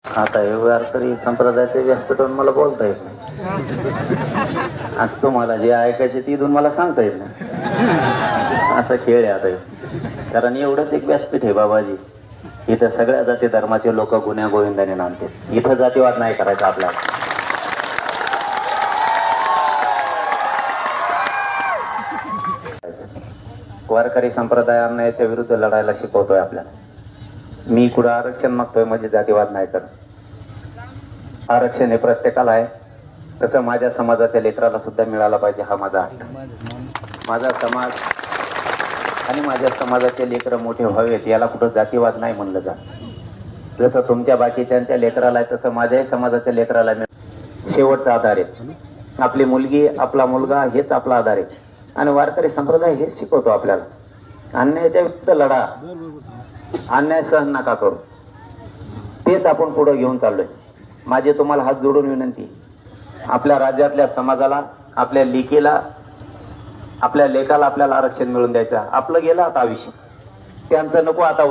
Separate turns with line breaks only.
आता हे वारकरी संप्रदायाचे व्यासपीठावर मला बोलता येत नाही. आता तुम्हाला जे ऐकायचे तिथून मला सांगता येत नाही. असा खेळ आहे आता हे. कारण एवढंच एक व्यासपीठ आहे बाबाजी. इथं सगळ्या जाती धर्माचे लोक गुन्ह्या गोविंदाने नांदते. इथं जातीवाद नाही करायचा आपल्याला. वारकरी संप्रदायांना याच्या विरुद्ध लढायला शिकवतोय आपल्याला. मी कुठं आरक्षण मागतोय म्हणजे जातीवाद नाही करत. आरक्षण हे प्रत्येकाला आहे, तसं माझ्या समाजाच्या लेकराला सुद्धा मिळाला पाहिजे हा माझा हक्क. माझा समाज आणि माझ्या समाजाचे लेकरं मोठे व्हावेत याला कुठं जातीवाद नाही म्हणलं जात. जसं तुमच्या बाकीच्यांच्या लेकराला आहे तसं माझ्याही समाजाच्या लेकराला शेवटचा आधार आहे. आपली मुलगी आपला मुलगा हेच आपला आधार आहे. आणि वारकरी संप्रदाय हेच शिकवतो आपल्याला. अन्यायाच्या विरुद्ध लढा, अन्याय सहन नका करू. तेच आपण पुढे घेऊन चाललोय. माझे तुम्हाला हात जोडून विनंती, आपल्या राज्यातल्या समाजाला, आपल्या लेकीला, आपल्या लेकाला आपल्याला आरक्षण मिळवून द्यायचं. आपलं गेलं आता आयुष्य, त्यांचं नको आता.